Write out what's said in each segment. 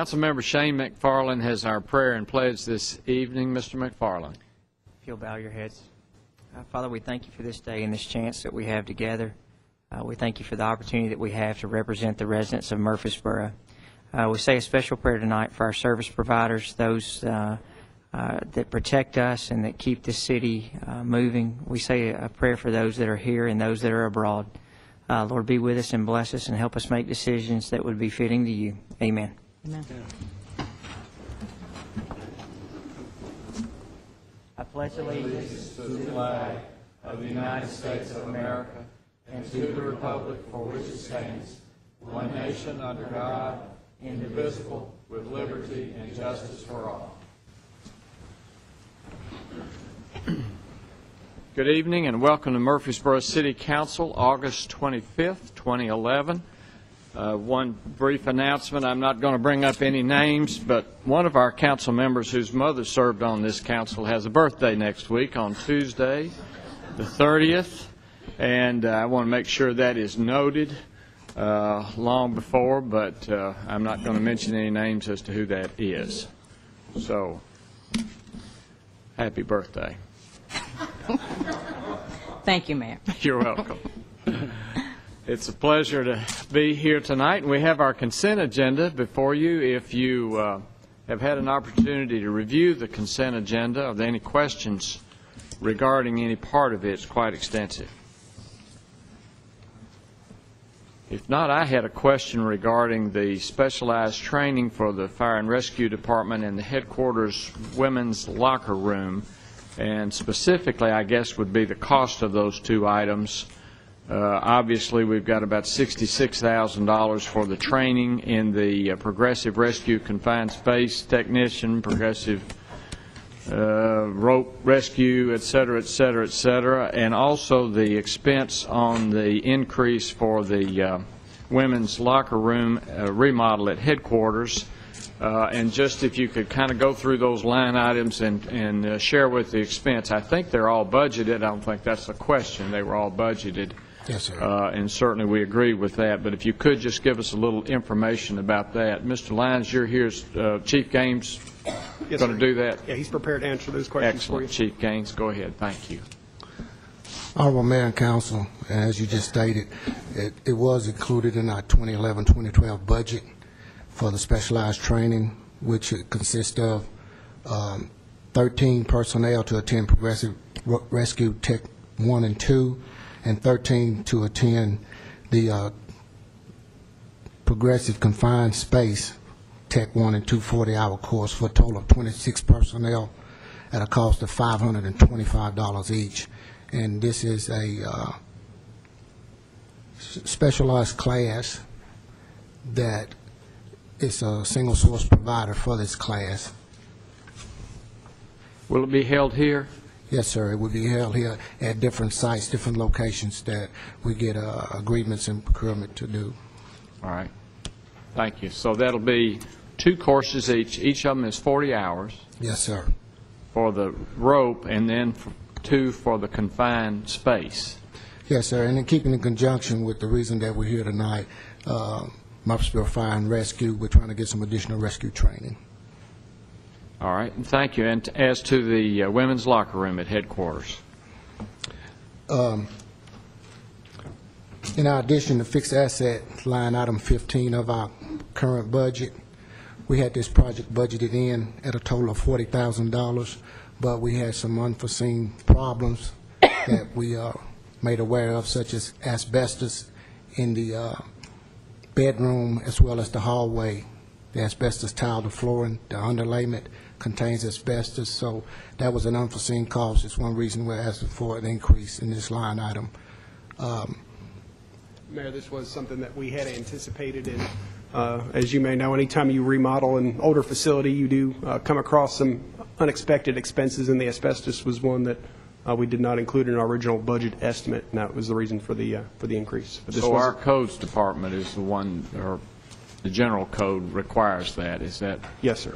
Councilmember Shane McFarland has our prayer and pledge this evening. Mr. McFarland. If you'll bow your heads. Father, we thank you for this day and this chance that we have together. We thank you for the opportunity that we have to represent the residents of Murfreesboro. We say a special prayer tonight for our service providers, those that protect us and that keep this city moving. We say a prayer for those that are here and those that are abroad. Lord, be with us and bless us and help us make decisions that would be fitting to you. Amen. Amen. I pledge allegiance to the flag of the United States of America and to the republic for which it stands, one nation under God, indivisible, with liberty and justice for all. Good evening and welcome to Murfreesboro City Council, August 25th, 2011. One brief announcement. I'm not going to bring up any names, but one of our council members whose mother served on this council has a birthday next week on Tuesday, the 30th, and I want to make sure that is noted long before, but I'm not going to mention any names as to who that is. So, happy birthday. Thank you, Mayor. You're welcome. It's a pleasure to be here tonight, and we have our consent agenda before you. If you have had an opportunity to review the consent agenda, are there any questions regarding any part of it? It's quite extensive. If not, I had a question regarding the specialized training for the Fire and Rescue Department and the headquarters women's locker room, and specifically, I guess, would be the cost of those two items. Obviously, we've got about $66,000 for the training in the progressive rescue confined space technician, progressive rope rescue, et cetera, et cetera, et cetera, and also the expense on the increase for the women's locker room remodel at headquarters. And just if you could kind of go through those line items and share with the expense. I think they're all budgeted. I don't think that's a question. They were all budgeted. Yes, sir. And certainly we agree with that. But if you could just give us a little information about that. Mr. Lyons, you're here as Chief Gaines. Yes, going to do that? Yeah, he's prepared to answer those questions. Excellent. For you. Chief Gaines, go ahead. Thank you. Honorable Mayor and Council, as you just stated, it was included in our 2011-2012 budget for the specialized training, which consists of 13 personnel to attend Progressive Rescue Tech 1 and 2, and 13 to attend the Progressive Confined Space Tech 1 and 2 40-hour course for a total of 26 personnel at a cost of $525 each. And this is a specialized class that is a single source provider for this class. Will it be held here? Yes, sir. It would be held here at different sites, different locations that we get agreements and procurement to do. All right. Thank you. So that'll be 2 courses each. Each of them is 40 hours. Yes, sir. For the rope, and then 2 for the confined space. Yes, sir. And in keeping in conjunction with the reason that we're here tonight, Murfreesboro Fire and Rescue, we're trying to get some additional rescue training. All right, and thank you. And as to the women's locker room at headquarters? In addition to fixed asset line item 15 of our current budget, we had this project budgeted in at a total of $40,000, but we had some unforeseen problems that we made aware of, such as asbestos in the bedroom as well as the hallway. The asbestos tile, the flooring, the underlayment contains asbestos, so that was an unforeseen cost. It's one reason we're asking for an increase in this line item. Mayor, this was something that we had anticipated, and as you may know, anytime you remodel an older facility, you do come across some unexpected expenses, and the asbestos was one that we did not include in our original budget estimate, and that was the reason for the increase. But so our codes department is the one, or the general code requires that, is that? Yes, sir.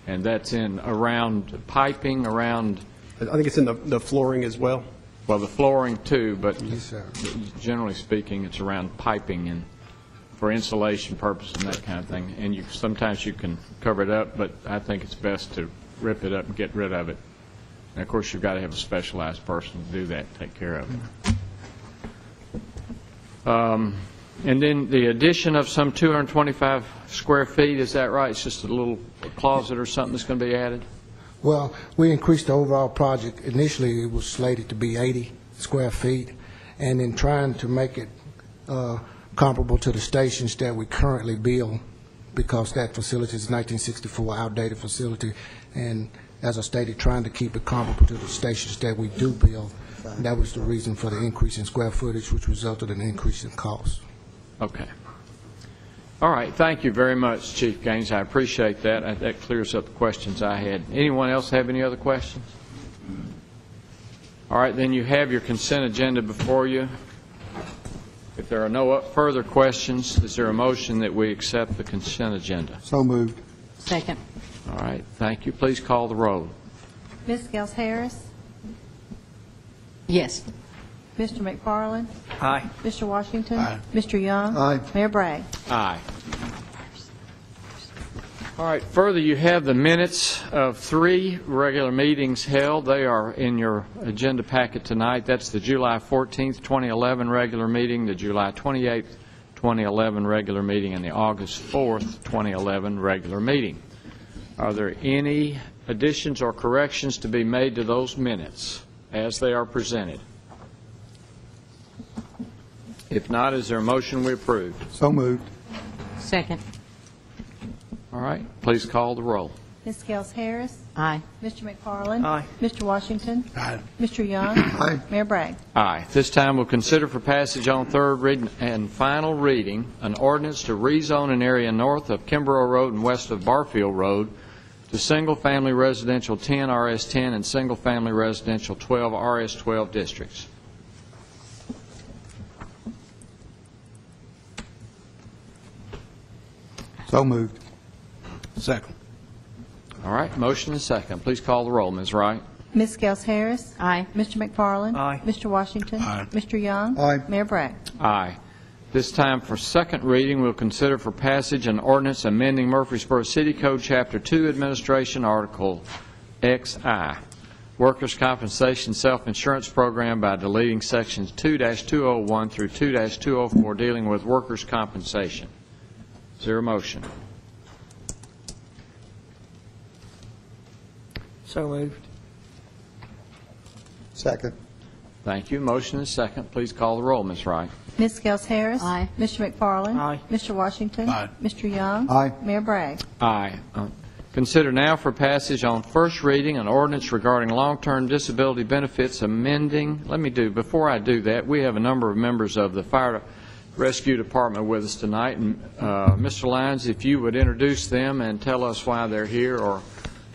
And that's in around piping, around? I think it's in the flooring as well. Well, the flooring too, but yes, sir. Generally speaking, it's around piping and for insulation purposes and that kind of thing. And sometimes you can cover it up, but I think it's best to rip it up and get rid of it. And of course, you've got to have a specialized person to do that, take care of it. And then the addition of some 225 square feet, is that right? It's just a little closet or something that's going to be added? Well, we increased the overall project. Initially, it was slated to be 80 square feet, and in trying to make it comparable to the stations that we currently build, because that facility is a 1964 outdated facility, and as I stated, trying to keep it comparable to the stations that we do build. And that was the reason for the increase in square footage, which resulted in an increase in cost. Okay. All right. Thank you very much, Chief Gaines. I appreciate that. That clears up the questions I had. Anyone else have any other questions? All right. Then you have your consent agenda before you. If there are no further questions, is there a motion that we accept the consent agenda? So moved. Second. All right. Thank you. Please call the roll. Ms. Gels Harris? Yes. Mr. McFarland? Aye. Mr. Washington? Aye. Mr. Young? Aye. Mayor Bragg? Aye. All right. Further, you have the minutes of 3 regular meetings held. They are in your agenda packet tonight. That's the July 14th, 2011 regular meeting, the July 28th, 2011 regular meeting, and the August 4th, 2011 regular meeting. Are there any additions or corrections to be made to those minutes as they are presented? If not, is there a motion we approve? So moved. Second. All right. Please call the roll. Ms. Gels Harris? Aye. Mr. McFarland? Aye. Mr. Washington? Aye. Mr. Young? Aye. Mayor Bragg? Aye. This time we'll consider for passage on third reading and final reading an ordinance to rezone an area north of Kimbrough Road and west of Barfield Road to single-family residential 10 RS10 and single-family residential 12 RS12 districts. So moved. Second. All right. Motion and second. Please call the roll. Ms. Wright? Ms. Gels Harris? Aye. Mr. McFarland? Aye. Mr. Washington? Aye. Mr. Young? Aye. Mayor Bragg? Aye. This time for second reading, we'll consider for passage an ordinance amending Murfreesboro City Code Chapter 2 Administration Article XI, Workers' Compensation Self-Insurance Program by deleting sections 2-201 through 2-204 dealing with workers' compensation. Is there a motion? So moved. Second. Thank you. Motion and second. Please call the roll, Ms. Wright. Ms. Gels Harris? Aye. Mr. McFarland? Aye. Mr. Washington? Aye. Mr. Young? Aye. Mayor Bragg? Aye. Consider now for passage on first reading an ordinance regarding long-term disability benefits amending. Before I do that, we have a number of members of the Fire Rescue Department with us tonight. And Mr. Lyons, if you would introduce them and tell us why they're here, or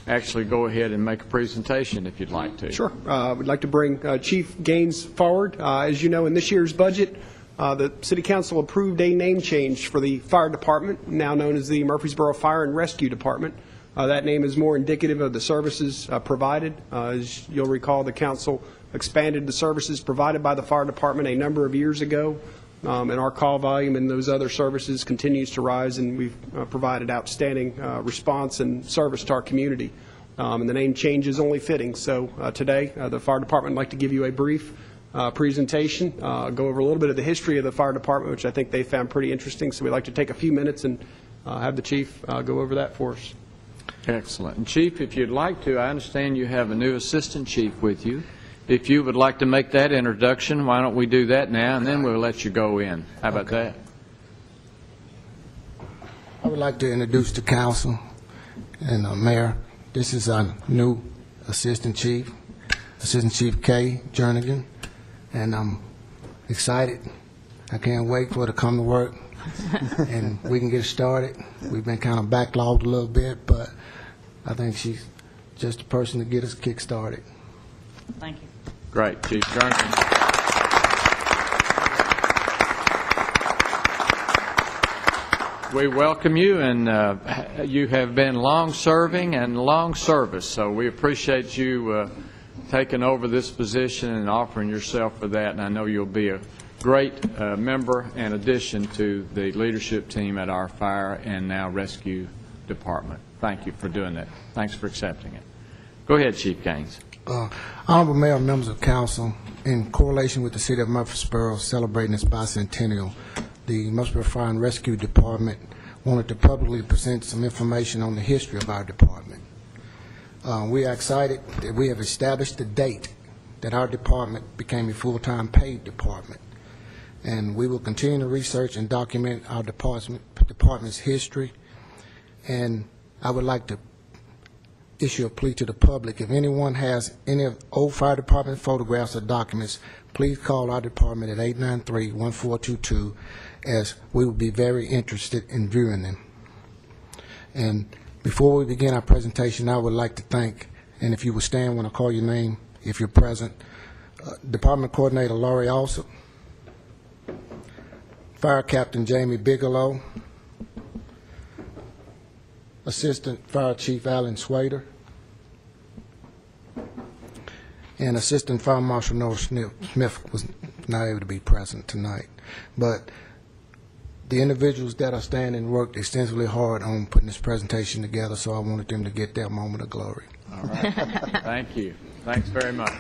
actually go ahead and make a presentation if you'd like to. Sure. We'd like to bring Chief Gaines forward. As you know, in this year's budget, the City Council approved a name change for the Fire Department, now known as the Murfreesboro Fire and Rescue Department. That name is more indicative of the services provided. As you'll recall, the Council expanded the services provided by the Fire Department a number of years ago, and our call volume in those other services continues to rise, and we've provided outstanding response and service to our community. And the name change is only fitting. So today, the Fire Department would like to give you a brief presentation, go over a little bit of the history of the Fire Department, which I think they found pretty interesting. So we'd like to take a few minutes and have the Chief go over that for us. Excellent. And Chief, if you'd like to, I understand you have a new Assistant Chief with you. If you would like to make that introduction, why don't we do that now, and then we'll let you go in. How about that? I would like to introduce the council and Mayor. This is our new Assistant Chief Kay Jernigan, and I'm excited. I can't wait for her to come to work, and we can get started. We've been kind of backlogged a little bit, but I think she's just the person to get us kick-started. Thank you. Great, Chief Jernigan. We welcome you, and you have been long-serving and long service, so we appreciate you taking over this position and offering yourself for that, and I know you'll be a great member and addition to the leadership team at our fire and now rescue department. Thank you for doing that. Thanks for accepting it. Go ahead, Chief Gaines. Honorable Mayor and members of council, in correlation with the city of Murfreesboro celebrating its bicentennial, the Murfreesboro Fire and Rescue Department wanted to publicly present some information on the history of our department. We are excited that we have established the date that our department became a full-time paid department. And we will continue to research and document our department's history. And I would like to issue a plea to the public. If anyone has any of old fire department photographs or documents, please call our department at 893-1422, as we will be very interested in viewing them. And before we begin our presentation, I would like to thank, and if you would stand when I call your name, if you're present, Department Coordinator Laurie Alsop, Fire Captain Jamie Bigelow, Assistant Fire Chief Alan Swader, and Assistant Fire Marshal Noah Smith was not able to be present tonight. But the individuals that are standing worked extensively hard on putting this presentation together, so I wanted them to get their moment of glory. All right. Thank you. Thanks very much.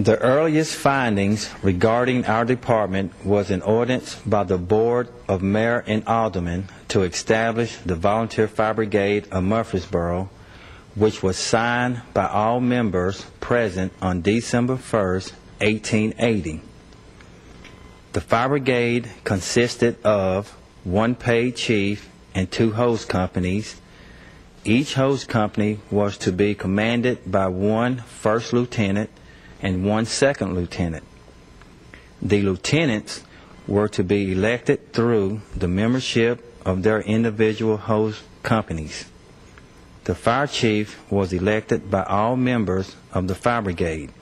The earliest findings regarding our department was an ordinance by the Board of Mayor and Aldermen to establish the Volunteer Fire Brigade of Murfreesboro, which was signed by all members present on December 1st, 1880. The fire brigade consisted of one paid chief and 2 hose companies. Each hose company was to be commanded by 1 first lieutenant and 1 second lieutenant. The lieutenants were to be elected through the membership of their individual hose companies. The fire chief was elected by all members of the fire brigade.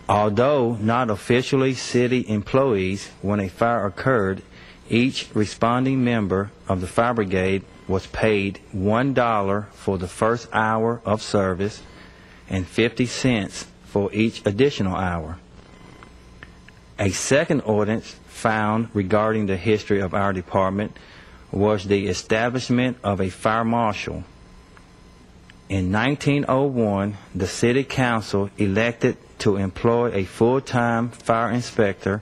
Although not officially city employees, when a fire occurred, each responding member of the fire brigade was paid $1 for the first hour of service and 50 cents for each additional hour. A second ordinance found regarding the history of our department was the establishment of a fire marshal. In 1901, the city council elected to employ a full-time fire inspector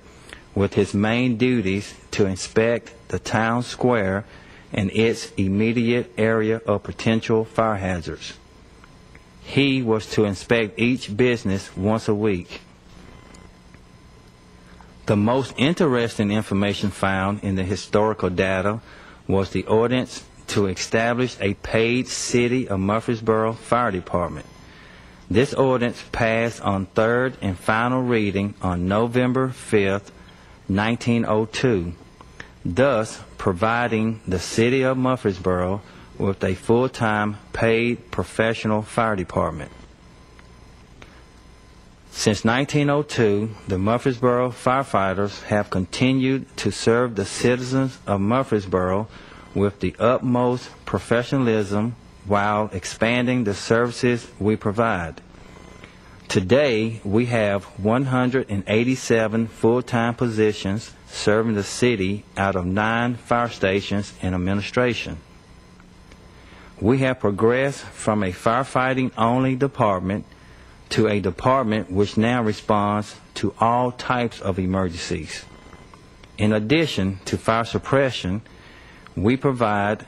with his main duties to inspect the town square and its immediate area of potential fire hazards. He was to inspect each business once a week. The most interesting information found in the historical data was the ordinance to establish a paid City of Murfreesboro Fire Department. This ordinance passed on third and final reading on November 5th, 1902, thus providing the City of Murfreesboro with a full-time paid professional fire department. Since 1902, the Murfreesboro firefighters have continued to serve the citizens of Murfreesboro with the utmost professionalism while expanding the services we provide. Today, we have 187 full-time positions serving the city out of 9 fire stations and administration. We have progressed from a firefighting-only department to a department which now responds to all types of emergencies. In addition to fire suppression, we provide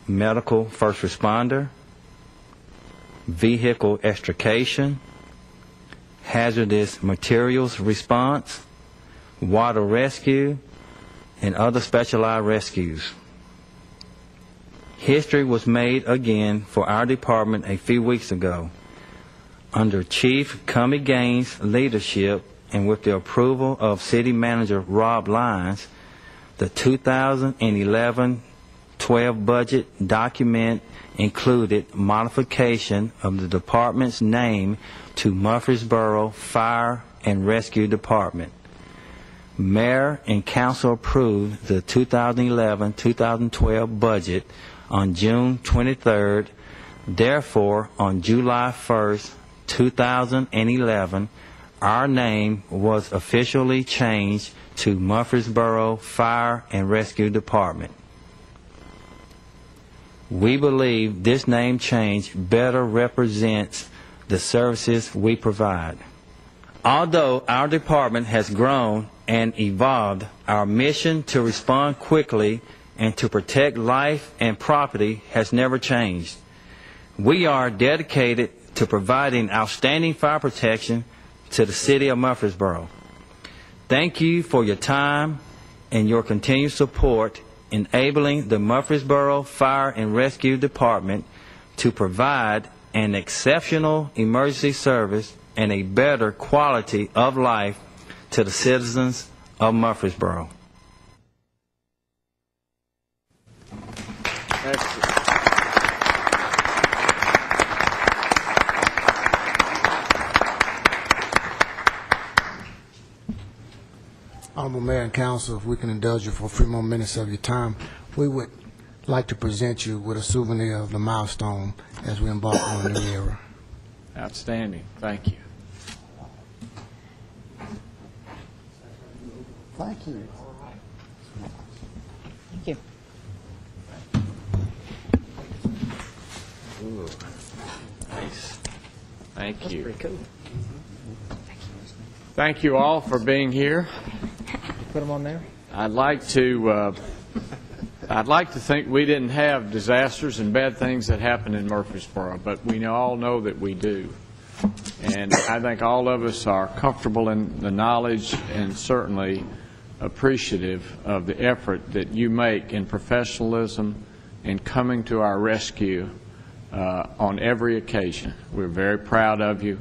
medical first responder, vehicle extrication, hazardous materials response, water rescue, and other specialized rescues. History was made again for our department a few weeks ago. Under Chief Cummy Gaines' leadership and with the approval of City Manager Rob Lyons, the 2011-12 2012 budget document included modification of the department's name to Murfreesboro Fire and Rescue Department. Mayor and council approved the 2011-2012 budget on June 23rd. Therefore, on July 1st, 2011, our name was officially changed to Murfreesboro Fire and Rescue Department. We believe this name change better represents the services we provide. Although our department has grown and evolved, our mission to respond quickly and to protect life and property has never changed. We are dedicated to providing outstanding fire protection to the city of Murfreesboro. Thank you for your time and your continued support enabling the Murfreesboro Fire and Rescue Department to provide an exceptional emergency service and a better quality of life to the citizens of Murfreesboro. Honorable Mayor and Council, if we can indulge you for a few more minutes of your time, we would like to present you with a souvenir of the Milestone as we embark on a new era. Outstanding. Thank you. Thank you. Thank you. Ooh, nice. Thank you. Pretty cool. Thank you all for being here. Put them on there. I'd like to think we didn't have disasters and bad things that happen in Murfreesboro, but we all know that we do. And I think all of us are comfortable in the knowledge and certainly appreciative of the effort that you make in professionalism in coming to our rescue on every occasion. We're very proud of you.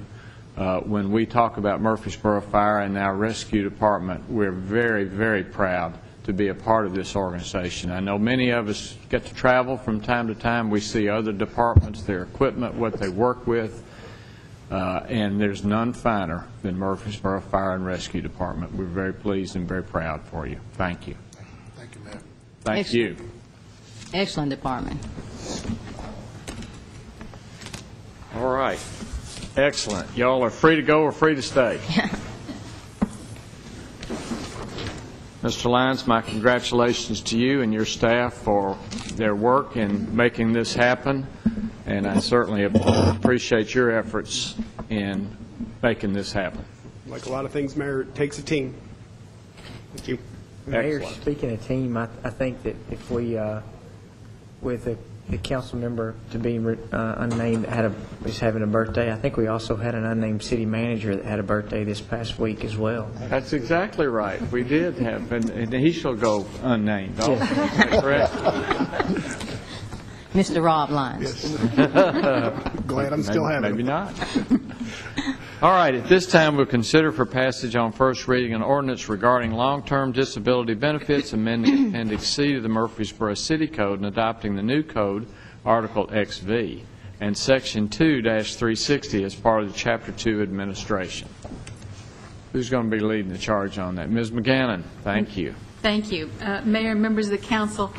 When we talk about Murfreesboro Fire and our rescue department, we're very, very proud to be a part of this organization. I know many of us get to travel from time to time. We see other departments, their equipment, what they work with, and there's none finer than Murfreesboro Fire and Rescue Department. We're very pleased and very proud for you. Thank you. Thank you, Mayor. Thank you. Excellent department. All right. Excellent. Y'all are free to go or free to stay. Mr. Lyons, my congratulations to you and your staff for their work in making this happen, and I certainly appreciate your efforts in making this happen. Like a lot of things, Mayor, it takes a team. Thank you. Mayor, Excellent. speaking of team, I think that if we, with the council member to be unnamed that was having a birthday, I think we also had an unnamed city manager that had a birthday this past week as well. That's exactly right. We did have, and he shall go unnamed also. Is that correct? Mr. Rob Lyons. Glad I'm still having Maybe them. not. All right, at this time, we'll consider for passage on first reading an ordinance regarding long-term disability benefits, amending Appendix C to the Murfreesboro City Code and adopting the new code, Article XV, and Section 2-360 as part of the Chapter 2 administration. Who's going to be leading the charge on that? Ms. McGannon, thank you. Thank you. Mayor and members of the council,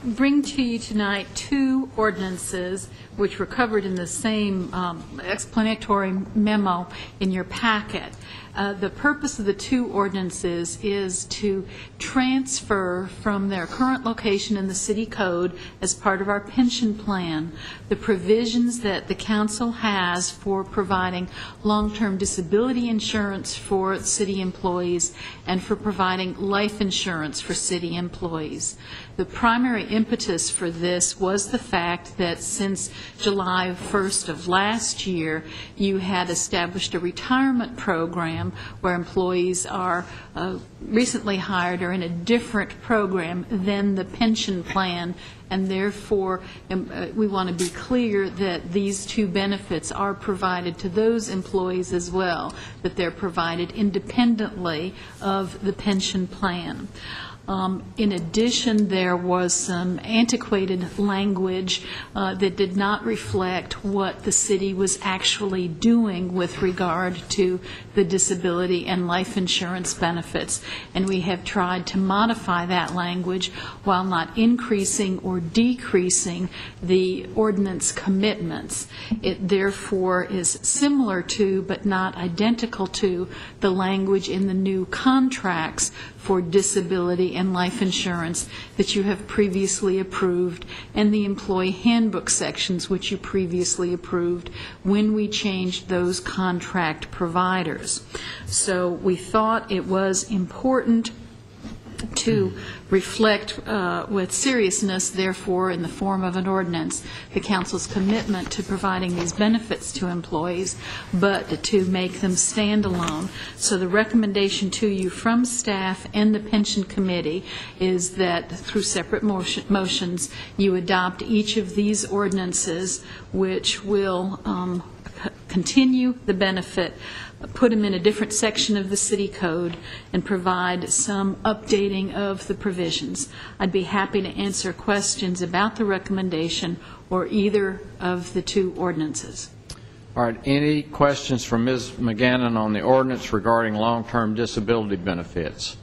bring to you tonight two ordinances which were covered in the same explanatory memo in your packet. The purpose of the two ordinances is to transfer from their current location in the city code as part of our pension plan the provisions that the council has for providing long-term disability insurance for city employees and for providing life insurance for city employees. The primary impetus for this was the fact that since July 1st of last year, you had established a retirement program where employees are recently hired or in a different program than the pension plan, and therefore we want to be clear that these two benefits are provided to those employees as well, that they're provided independently of the pension plan. In addition, there was some antiquated language that did not reflect what the city was actually doing with regard to the disability and life insurance benefits. And we have tried to modify that language while not increasing or decreasing the ordinance commitments. It therefore is similar to, but not identical to, the language in the new contracts for disability and life insurance that you have previously approved, and the employee handbook sections which you previously approved when we changed those contract providers. So we thought it was important to reflect with seriousness, therefore, in the form of an ordinance, the council's commitment to providing these benefits to employees, but to make them stand alone. So the recommendation to you from staff and the pension committee is that through separate motions, you adopt each of these ordinances, which will continue the benefit, put them in a different section of the city code, and provide some updating of the provisions. I'd be happy to answer questions about the recommendation or either of the two ordinances. All right, any questions from Ms. McGannon on the ordinance regarding long-term disability benefits?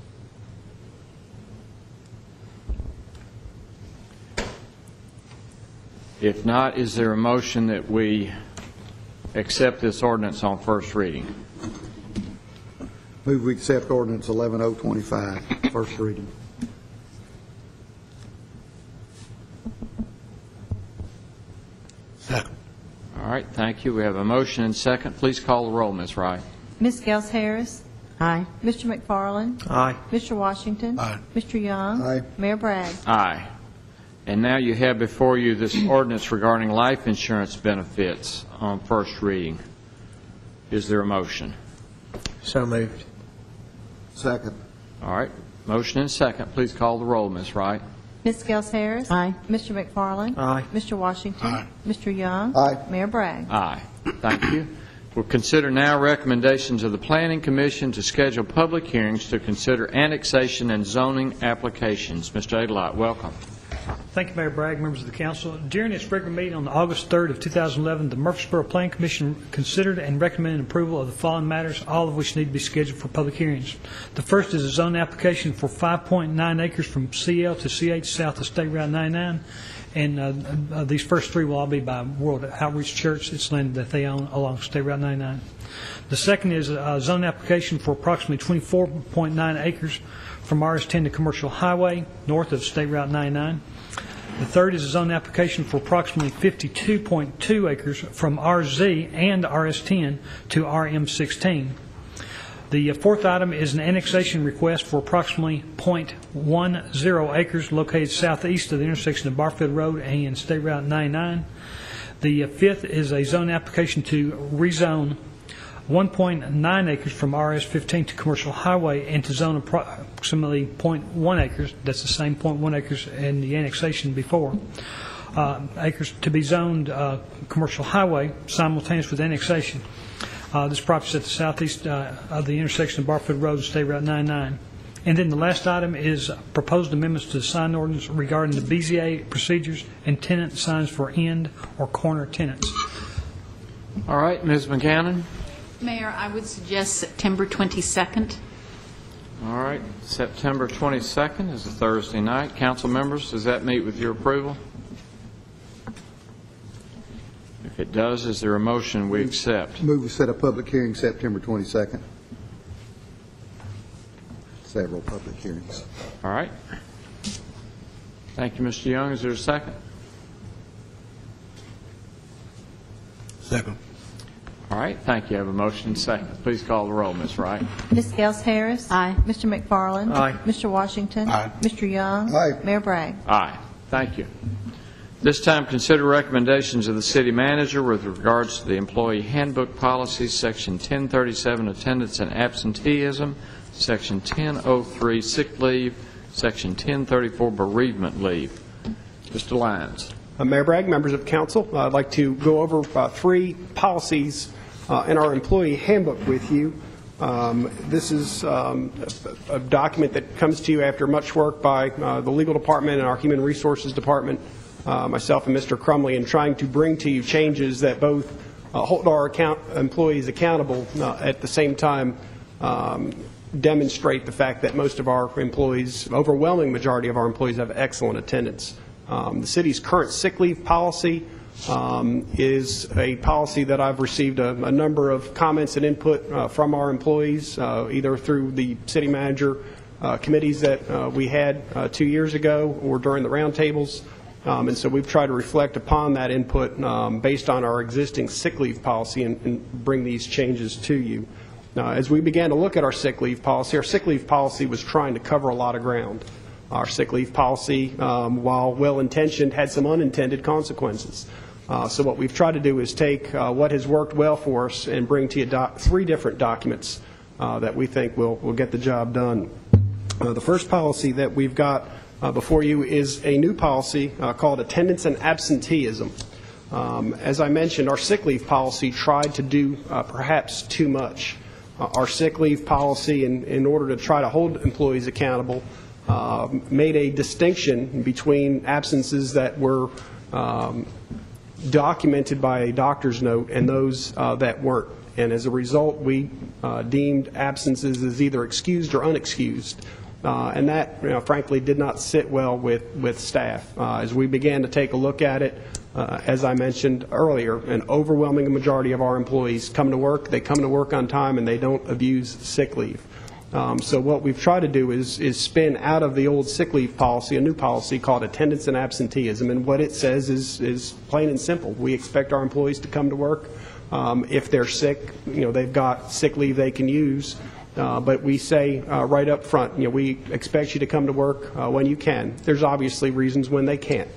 If not, is there a motion that we accept this ordinance on first reading? Move we accept ordinance 11025, first reading. Second. All right, thank you. We have a motion and second. Please call the roll, Ms. Wright. Ms. Gels Harris. Aye. Mr. McFarland. Aye. Mr. Washington. Aye. Mr. Young. Aye. Mayor Bragg. Aye. And now you have before you this ordinance regarding life insurance benefits on first reading. Is there a motion? So moved. Second. All right, motion and second. Please call the roll, Ms. Wright. Ms. Gels Harris. Aye. Mr. McFarland. Aye. Mr. Washington. Aye. Mr. Young. Aye. Mayor Bragg. Aye. Thank you. We'll consider now recommendations of the Planning Commission to schedule public hearings to consider annexation and zoning applications. Mr. Adelite, welcome. Thank you, Mayor Bragg, members of the council. During its regular meeting on August 3rd of 2011, the Murfreesboro Planning Commission considered and recommended approval of the following matters, all of which need to be scheduled for public hearings. The first is a zone application for 5.9 acres from CL to CH south of State Route 99. And these first three will all be by World Outreach Church. It's land that they own along State Route 99. The second is a zone application for approximately 24.9 acres from RS-10 to Commercial Highway, north of State Route 99. The third is a zone application for approximately 52.2 acres from RZ and RS-10 to RM-16. The fourth item is an annexation request for approximately 0.10 acres located southeast of the intersection of Barfield Road and State Route 99. The fifth is a zone application to rezone 1.9 acres from RS-15 to Commercial Highway and to zone approximately 0.1 acres. That's the same 0.1 acres in the annexation before. Acres to be zoned Commercial Highway simultaneous with annexation. This property is at the southeast of the intersection of Barfield Road and State Route 99. And then the last item is proposed amendments to the sign ordinance regarding the BZA procedures and tenant signs for end or corner tenants. All right, Ms. McGannon. Mayor, I would suggest September 22nd. All right, September 22nd is a Thursday night. Council members, does that meet with your approval? If it does, is there a motion we accept? Move we set a public hearing September 22nd. Several public hearings. All right. Thank you, Mr. Young. Is there a second? Second. All right, thank you. I have a motion and second. Please call the roll, Ms. Wright. Ms. Gels Harris. Aye. Mr. McFarland. Aye. Mr. Washington. Aye. Mr. Young. Aye. Mayor Bragg. Aye. Thank you. This time, consider recommendations of the city manager with regards to the employee handbook policies, Section 1037, attendance and absenteeism, Section 1003, sick leave, Section 1034, bereavement leave. Mr. Lyons. Mayor Bragg, members of council, I'd like to go over three policies in our employee handbook with you. This is a document that comes to you after much work by the legal department and our human resources department, myself and Mr. Crumley, in trying to bring to you changes that both hold our employees accountable, at the same time demonstrate the fact that most of our employees, overwhelming majority of our employees, have excellent attendance. The city's current sick leave policy is a policy that I've received a number of comments and input from our employees, either through the city manager committees that we had 2 years ago or during the roundtables. And so we've tried to reflect upon that input based on our existing sick leave policy and bring these changes to you. As we began to look at our sick leave policy was trying to cover a lot of ground. Our sick leave policy, while well-intentioned, had some unintended consequences. So what we've tried to do is take what has worked well for us and bring to you 3 different documents that we think will get the job done. The first policy that we've got before you is a new policy called Attendance and Absenteeism. As I mentioned, our sick leave policy tried to do perhaps too much. Our sick leave policy, in order to try to hold employees accountable, made a distinction between absences that were documented by a doctor's note and those that weren't. And as a result, we deemed absences as either excused or unexcused. And that, frankly, did not sit well with staff. As we began to take a look at it, as I mentioned earlier, an overwhelming majority of our employees come to work, they come to work on time, and they don't abuse sick leave. So what we've tried to do is spin out of the old sick leave policy a new policy called Attendance and Absenteeism. And what it says is plain and simple. We expect our employees to come to work. If they're sick, they've got sick leave they can use. But we say right up front, we expect you to come to work when you can. There's obviously reasons when they can't.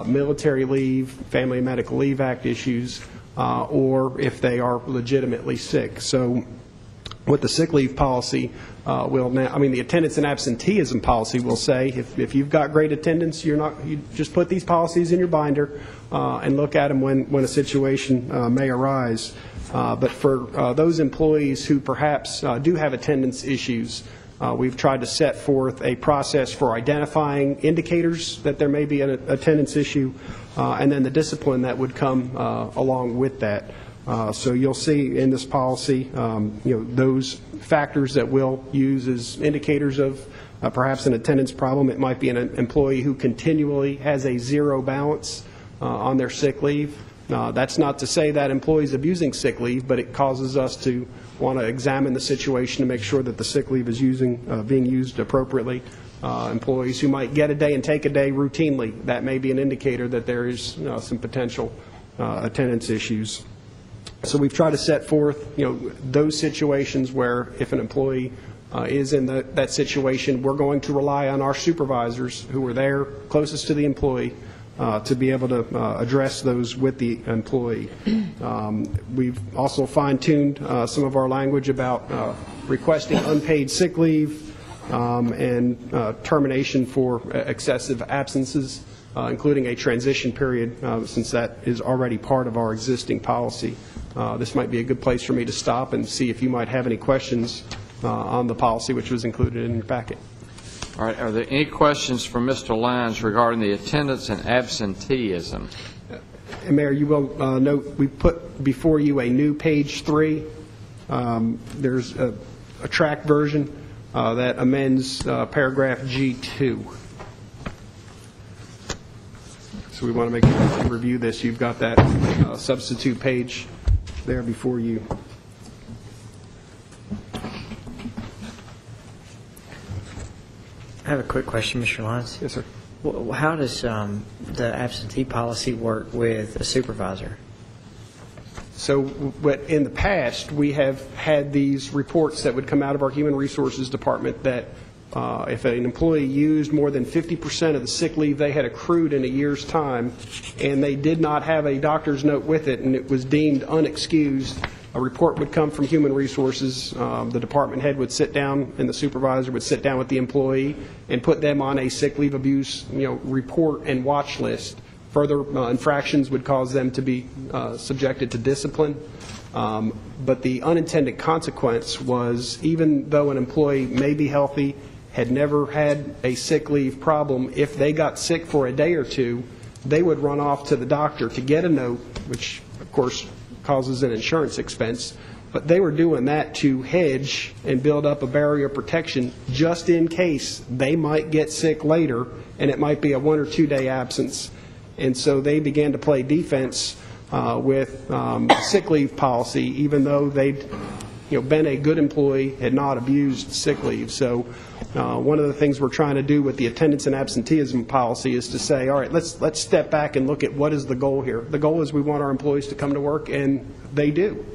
Military leave, Family and Medical Leave Act issues, or if they are legitimately sick. So what the sick leave policy the attendance and absenteeism policy will say, if you've got great attendance, you just put these policies in your binder and look at them when a situation may arise. But for those employees who perhaps do have attendance issues, we've tried to set forth a process for identifying indicators that there may be an attendance issue, and then the discipline that would come along with that. So you'll see in this policy, those factors that we'll use as indicators of perhaps an attendance problem. It might be an employee who continually has a zero balance on their sick leave. That's not to say that employee is abusing sick leave, but it causes us to want to examine the situation to make sure that the sick leave is being used appropriately. Employees who might get a day and take a day routinely, that may be an indicator that there is some potential attendance issues. So we've tried to set forth, those situations where if an employee is in that situation, we're going to rely on our supervisors who are there closest to the employee to be able to address those with the employee. We've also fine-tuned some of our language about requesting unpaid sick leave and termination for excessive absences, including a transition period, since that is already part of our existing policy. This might be a good place for me to stop and see if you might have any questions on the policy, which was included in your packet. All right. Are there any questions for Mr. Lyons regarding the attendance and absenteeism? And Mayor, you will note we put before you a new page 3. There's a track version that amends paragraph G2. So we want to make sure you review this. You've got that substitute page there before you. I have a quick question, Mr. Lyons. Yes, sir. How does the absentee policy work with a supervisor? So in the past, we have had these reports that would come out of our Human Resources Department that if an employee used more than 50% of the sick leave they had accrued in a year's time and they did not have a doctor's note with it and it was deemed unexcused, a report would come from Human Resources. The department head would sit down and the supervisor would sit down with the employee and put them on a sick leave abuse report and watch list Further infractions would cause them to be subjected to discipline. But the unintended consequence was, even though an employee may be healthy, had never had a sick leave problem, if they got sick for a day or two, they would run off to the doctor to get a note, which, of course, causes an insurance expense. But they were doing that to hedge and build up a barrier of protection just in case they might get sick later, and it might be a 1 or 2 day absence. And so they began to play defense with sick leave policy, even though they'd been a good employee, had not abused sick leave. So one of the things we're trying to do with the attendance and absenteeism policy is to say, all right, let's step back and look at what is the goal here. The goal is we want our employees to come to work, and they do.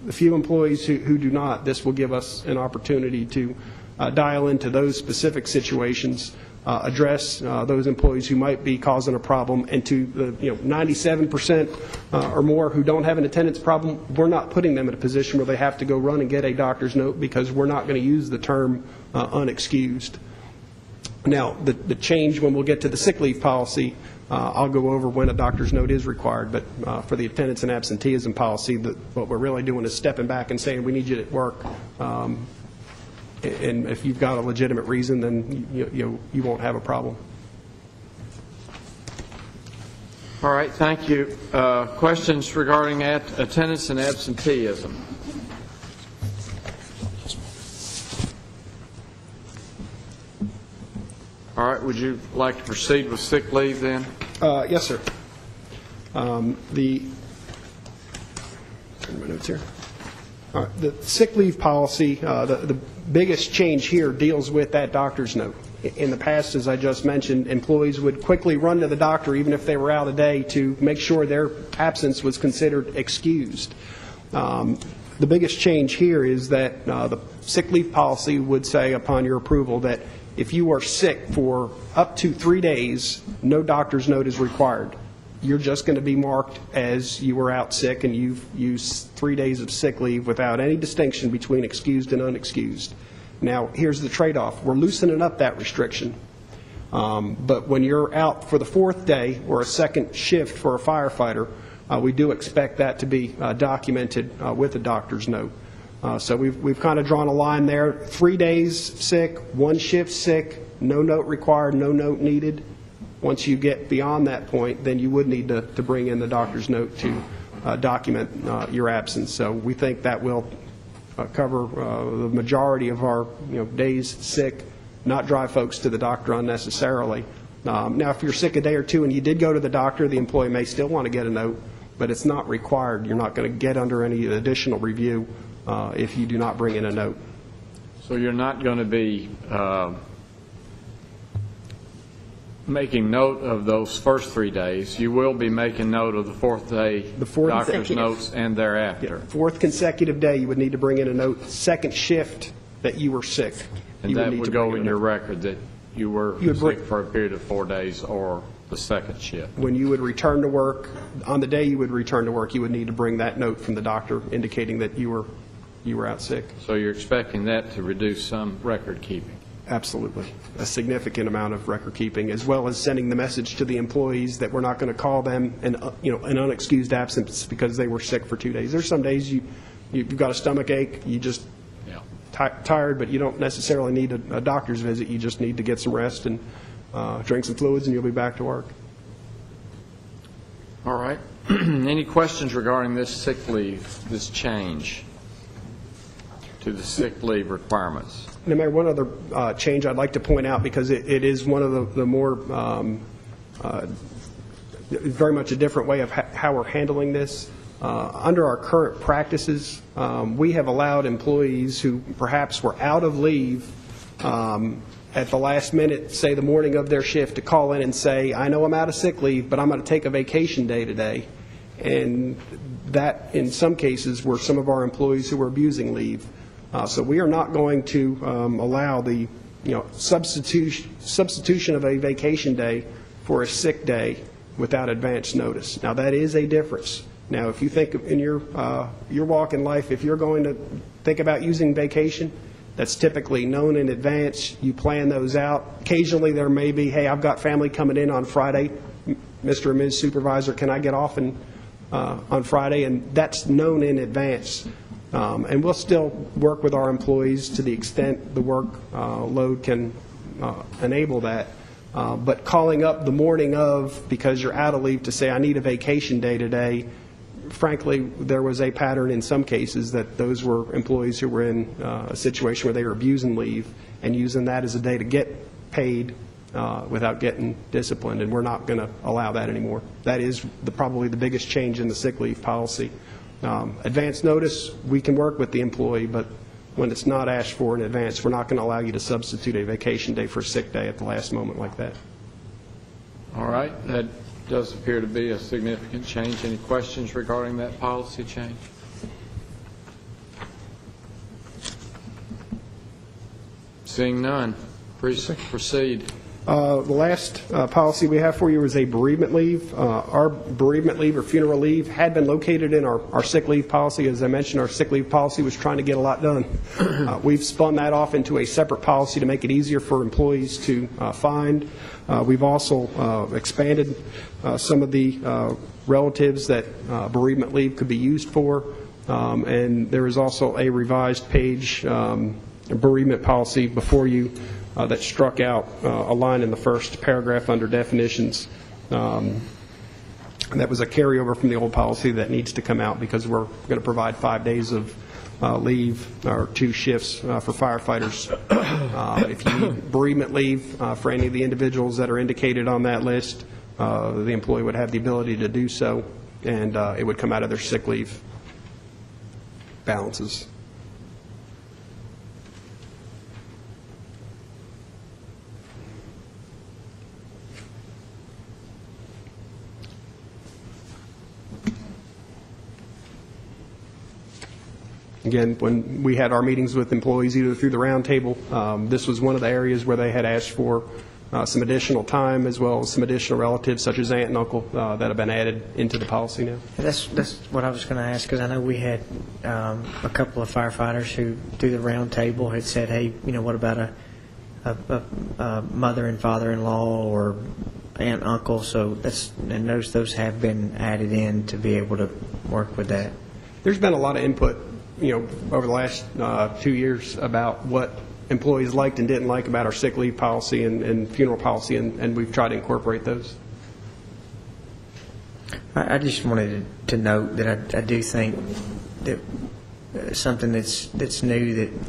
The few employees who do not, this will give us an opportunity to dial into those specific situations, address those employees who might be causing a problem, and to the 97% or more who don't have an attendance problem, we're not putting them in a position where they have to go run and get a doctor's note, because we're not going to use the term unexcused. Now, the change when we'll get to the sick leave policy, I'll go over when a doctor's note is required, but for the attendance and absenteeism policy, what we're really doing is stepping back and saying we need you at work, and if you've got a legitimate reason, then you won't have a problem. All right, thank you. Questions regarding attendance and absenteeism? All right, would you like to proceed with sick leave then? Yes, sir. My notes here. All right, the sick leave policy, the biggest change here deals with that doctor's note. In the past, as I just mentioned, employees would quickly run to the doctor, even if they were out a day, to make sure their absence was considered excused. The biggest change here is that the sick leave policy would say, upon your approval, that if you are sick for up to 3 days, no doctor's note is required. You're just going to be marked as you were out sick, and you've used 3 days of sick leave without any distinction between excused and unexcused. Now, here's the trade-off. We're loosening up that restriction. But when you're out for the 4th day or a second shift for a firefighter, we do expect that to be documented with a doctor's note. So we've kind of drawn a line there. 3 days sick, 1 shift sick, no note required, no note needed. Once you get beyond that point, then you would need to bring in the doctor's note to document your absence. So we think that will cover the majority of our days sick, not drive folks to the doctor unnecessarily. Now, if you're sick a day or two and you did go to the doctor, the employee may still want to get a note, but it's not required. You're not going to get under any additional review if you do not bring in a note. So you're not going to be making note of those first 3 days. You will be making note of the 4th day doctor's notes and thereafter. 4th consecutive day, you would need to bring in a note. Second shift that you were sick. And that would go in your record that you were sick for a period of 4 days or the second shift. When you would return to work, on the day you would return to work, you would need to bring that note from the doctor indicating that you were out sick. So you're expecting that to reduce some record keeping? Absolutely. A significant amount of record keeping, as well as sending the message to the employees that we're not going to call them an unexcused absence because they were sick for 2 days. There's some days you've got a stomach ache, you just tired, but you don't necessarily need a doctor's visit. You just need to get some rest and drink some fluids, and you'll be back to work. All right. Any questions regarding this sick leave, this change to the sick leave requirements? No matter one other change I'd like to point out, because it is one of the more very much a different way of how we're handling this. Under our current practices, we have allowed employees who perhaps were out of leave at the last minute, say the morning of their shift, to call in and say, I know I'm out of sick leave, but I'm going to take a vacation day today. And that, in some cases, were some of our employees who were abusing leave. So we are not going to allow the substitution of a vacation day for a sick day without advance notice. Now, that is a difference. Now, if you think in your walk in life, if you're going to think about using vacation, that's typically known in advance. You plan those out. Occasionally there may be, hey, I've got family coming in on Friday. Mr. or Ms. Supervisor, can I get off on Friday? And that's known in advance. And we'll still work with our employees to the extent the work load can enable that. But calling up the morning of, because you're out of leave, to say, I need a vacation day today, frankly, there was a pattern in some cases that those were employees who were in a situation where they were abusing leave and using that as a day to get paid without getting disciplined, and we're not going to allow that anymore. That is probably the biggest change in the sick leave policy. Advance notice, we can work with the employee, but when it's not asked for in advance, we're not going to allow you to substitute a vacation day for a sick day at the last moment like that. All right. That does appear to be a significant change. Any questions regarding that policy change? Seeing none, proceed. The last policy we have for you is a bereavement leave. Our bereavement leave or funeral leave had been located in our sick leave policy. As I mentioned, our sick leave policy was trying to get a lot done. We've spun that off into a separate policy to make it easier for employees to find. We've also expanded some of the relatives that bereavement leave could be used for. And there is also a revised page bereavement policy before you that struck out a line in the first paragraph under definitions. And that was a carryover from the old policy that needs to come out because we're going to provide 5 days of leave or 2 shifts for firefighters. If you need bereavement leave for any of the individuals that are indicated on that list, the employee would have the ability to do so, and it would come out of their sick leave balances. Again, when we had our meetings with employees, either through the roundtable, this was one of the areas where they had asked for some additional time, as well as some additional relatives, such as aunt and uncle, that have been added into the policy now. That's what I was going to ask, because I know we had a couple of firefighters who, through the roundtable, had said, hey, what about a mother and father-in-law or aunt, uncle? So and notice those have been added in to be able to work with that. There's been a lot of input over the last 2 years about what employees liked and didn't like about our sick leave policy and funeral policy, and we've tried to incorporate those. I just wanted to note that I do think that something that's new that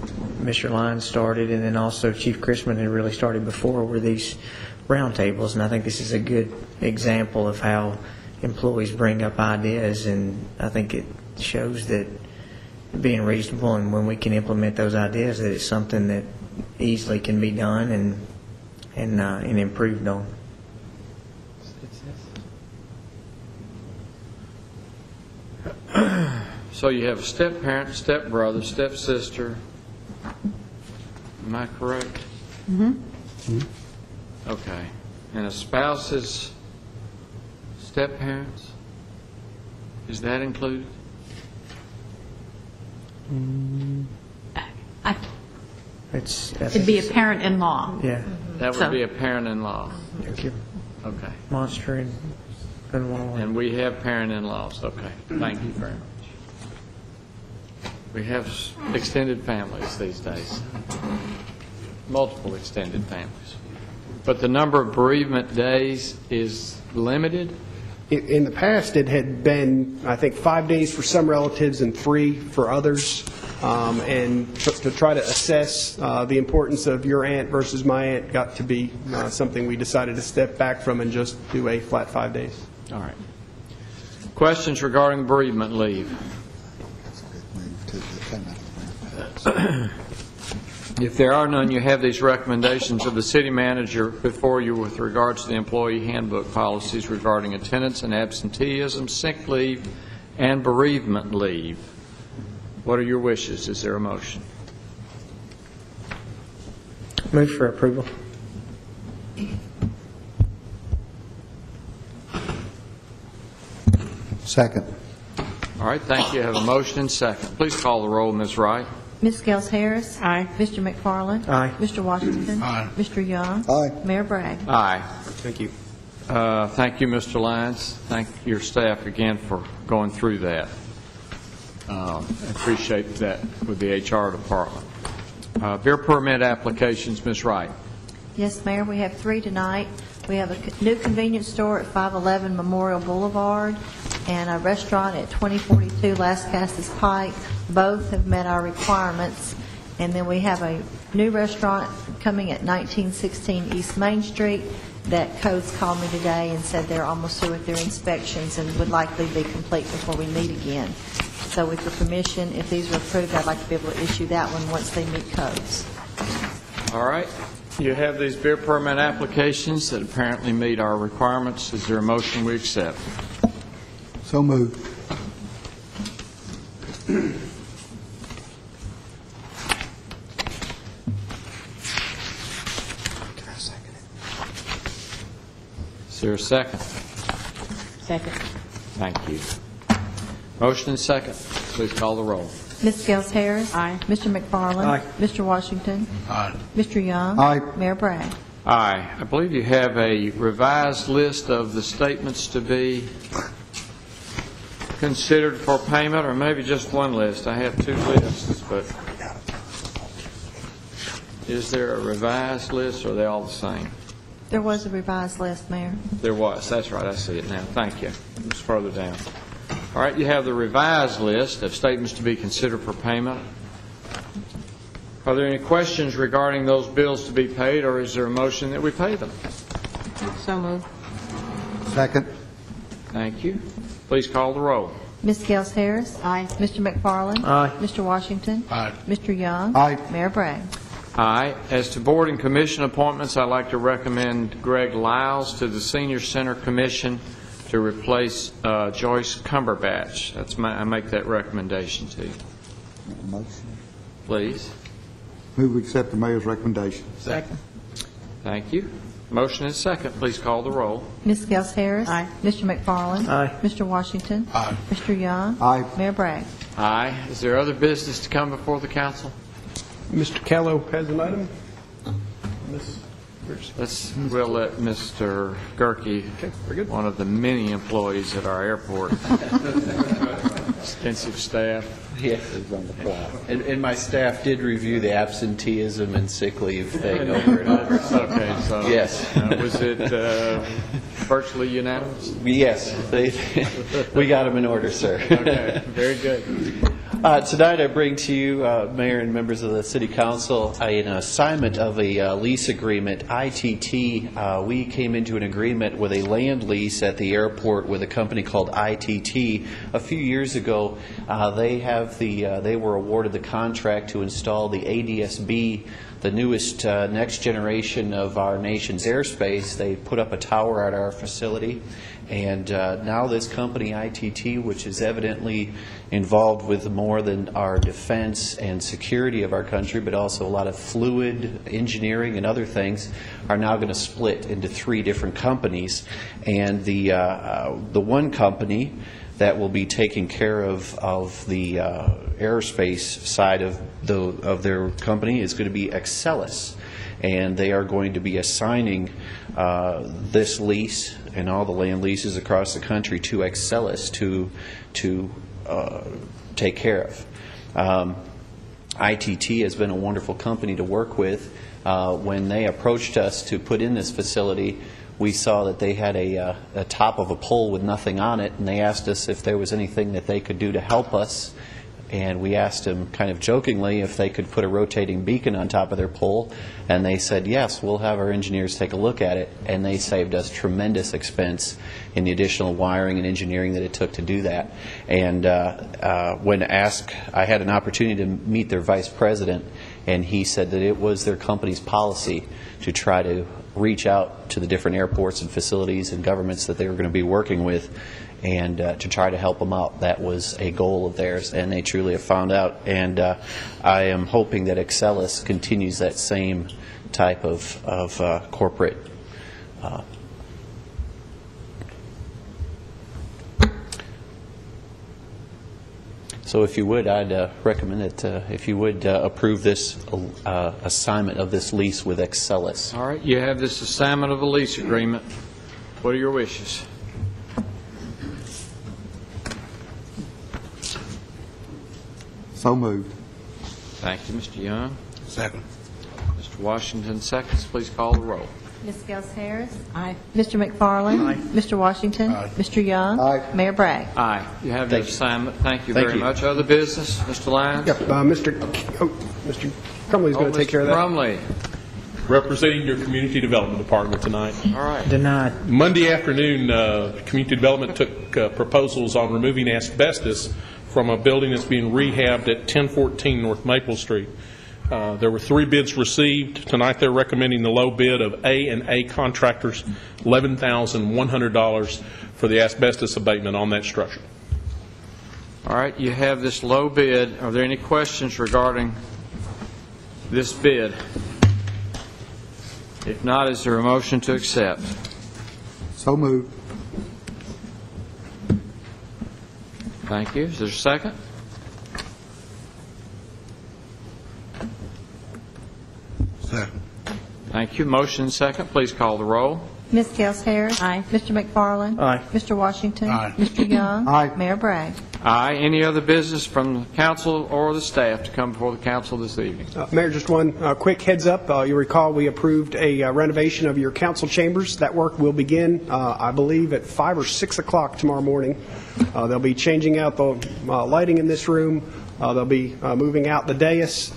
Mr. Lyons started, and then also Chief Chrisman had really started before, were these roundtables, and I think this is a good example of how employees bring up ideas, and I think it shows that being reasonable, and when we can implement those ideas, that it's something that easily can be done and improved on. So you have a step-parent, step-brother, step-sister. Am I correct? Mm-hmm. Okay. And a spouse's step-parents? Is that included? It'd be a parent-in-law. Yeah. That would be a parent-in-law. Thank you. Okay. Monster in-law. And we have parent-in-laws. Okay. Thank you very much. We have extended families these days. Multiple extended families. But the number of bereavement days is limited? In the past, it had been, I think, 5 days for some relatives and 3 for others. And to try to assess the importance of your aunt versus my aunt got to be something we decided to step back from and just do a flat 5 days. All right. Questions regarding bereavement leave? If there are none, you have these recommendations of the city manager before you with regards to the employee handbook policies regarding attendance and absenteeism, sick leave, and bereavement leave. What are your wishes? Is there a motion? Move for approval. Second. All right, thank you. I have a motion and second. Please call the roll, Ms. Wright. Ms. Gels Harris. Aye. Mr. McFarland. Aye. Mr. Washington. Aye. Mr. Young. Aye. Mayor Bragg. Aye. Thank you. Thank you, Mr. Lyons. Thank your staff again for going through that. I appreciate that with the HR department. Beer permit applications, Ms. Wright. Yes, Mayor, we have 3 tonight. We have a new convenience store at 511 Memorial Boulevard and a restaurant at 2042 Las Casas Pike. Both have met our requirements. And then we have a new restaurant coming at 1916 East Main Street. That Codes called me today and said they're almost through with their inspections and would likely be complete before we meet again. So with your permission, if these are approved, I'd like to be able to issue that one once they meet codes. All right. You have these beer permit applications that apparently meet our requirements. Is there a motion we accept? So moved. Is there a second? Second. Thank you. Motion and second. Please call the roll. Ms. Gels Harris. Aye. Mr. McFarland. Aye. Mr. Washington. Aye. Mr. Young. Aye. Mayor Bragg. Aye. I believe you have a revised list of the statements to be considered for payment, or maybe just one list. I have 2 lists, but is there a revised list, or are they all the same? There was a revised list, Mayor. There was. That's right. I see it now. Thank you. It's further down. All right. You have the revised list of statements to be considered for payment. Are there any questions regarding those bills to be paid, or is there a motion that we pay them? So moved. Second. Thank you. Please call the roll. Ms. Gels Harris. Aye. Mr. McFarland. Aye. Mr. Washington. Aye. Mr. Young. Aye. Mayor Bragg. Aye. As to board and commission appointments, I'd like to recommend Greg Lyles to the Senior Center Commission to replace Joyce Cumberbatch. I make that recommendation to you. Motion. Please. Move we accept the mayor's recommendation. Second. Thank you. Motion and second. Please call the roll. Ms. Gels Harris. Aye. Mr. McFarland. Aye. Mr. Washington. Aye. Mr. Young. Aye. Mayor Bragg. Aye. Is there other business to come before the council? Mr. Callow has an item. We'll let Mr. Gerke, very good. one of the many employees at our airport, extensive staff. Yes, and my staff did review the absenteeism and sick leave thing over and over. Okay, so Yes. Was it virtually unanimous? Yes, we got them in order, sir. Okay, very good. Tonight I bring to you, Mayor and members of the City Council, an assignment of a lease agreement. ITT, we came into an agreement with a land lease at the airport with a company called ITT. A few years ago, they were awarded the contract to install the ADS-B, the newest next generation of our nation's airspace. They put up a tower at our facility, and now this company, ITT, which is evidently involved with more than our defense and security of our country, but also a lot of fluid engineering and other things, are now going to split into 3 different companies. And the one company that will be taking care of the aerospace side of their company is going to be Excelis, and they are going to be assigning this lease and all the land leases across the country to Excelis to take care of. ITT has been a wonderful company to work with. When they approached us to put in this facility, we saw that they had a top of a pole with nothing on it, and they asked us if there was anything that they could do to help us. And we asked them kind of jokingly if they could put a rotating beacon on top of their pole, and they said, yes, we'll have our engineers take a look at it. And they saved us tremendous expense in the additional wiring and engineering that it took to do that. And when asked, I had an opportunity to meet their vice president, and he said that it was their company's policy to try to reach out to the different airports and facilities and governments that they were going to be working with, and to try to help them out. That was a goal of theirs, and they truly have found out. And I am hoping that Excelis continues that same type of corporate So if you would, I'd recommend that if you would approve this assignment of this lease with Excelis. All right, you have this assignment of a lease agreement What are your wishes? So moved. Thank you, Mr. Young. Second. Mr. Washington seconds. Please call the roll. Ms. Gels Harris. Aye. Mr. McFarland. Aye. Mr. Washington. Aye. Mr. Young. Aye. Mayor Bragg. Aye. You have your assignment. Thank you Thank very you. much. Other business, Mr. Lyons? Yep, Mr. Crumley's going to take care of that. Brumley. Representing your Community Development Department tonight. All right. Denied. Monday afternoon, Community Development took proposals on removing asbestos from a building that's being rehabbed at 1014 North Maple Street. There were 3 bids received. Tonight they're recommending the low bid of A&A Contractors, $11,100 for the asbestos abatement on that structure. All right, you have this low bid. Are there any questions regarding this bid? If not, is there a motion to accept? So moved. Thank you. Is there a second? Second. Thank you. Motion and second. Please call the roll. Ms. Gels Harris. Aye. Mr. McFarland. Aye. Mr. Washington. Aye. Mr. Young. Aye. Mayor Bragg. Aye. Any other business from the council or the staff to come before the council this evening? Mayor, just one quick heads up. You recall we approved a renovation of your council chambers. That work will begin, I believe, at 5 or 6 o'clock tomorrow morning. They'll be changing out the lighting in this room. They'll be moving out the dais.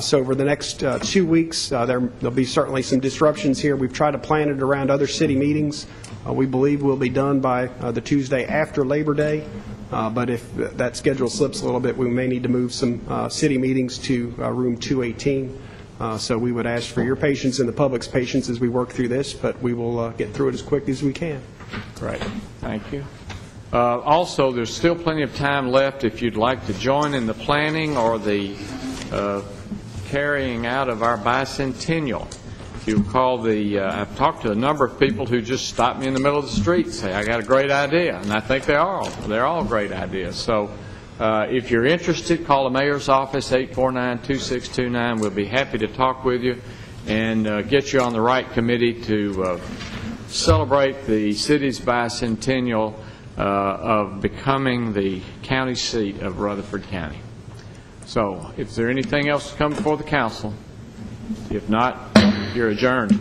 So over the next 2 weeks, there'll be certainly some disruptions here. We've tried to plan it around other city meetings. We believe we'll be done by the Tuesday after Labor Day. But if that schedule slips a little bit, we may need to move some city meetings to room 218. So we would ask for your patience and the public's patience as we work through this, but we will get through it as quick as we can. Great. Thank you. Also, there's still plenty of time left if you'd like to join in the planning or the carrying out of our bicentennial. If you recall, I've talked to a number of people who just stop me in the middle of the street and say, I got a great idea, and I think they're all great ideas. So if you're interested, call the mayor's office, 849-2629. We'll be happy to talk with you and get you on the right committee to celebrate the city's bicentennial of becoming the county seat of Rutherford County. So, is there anything else to come before the council? If not, you're adjourned.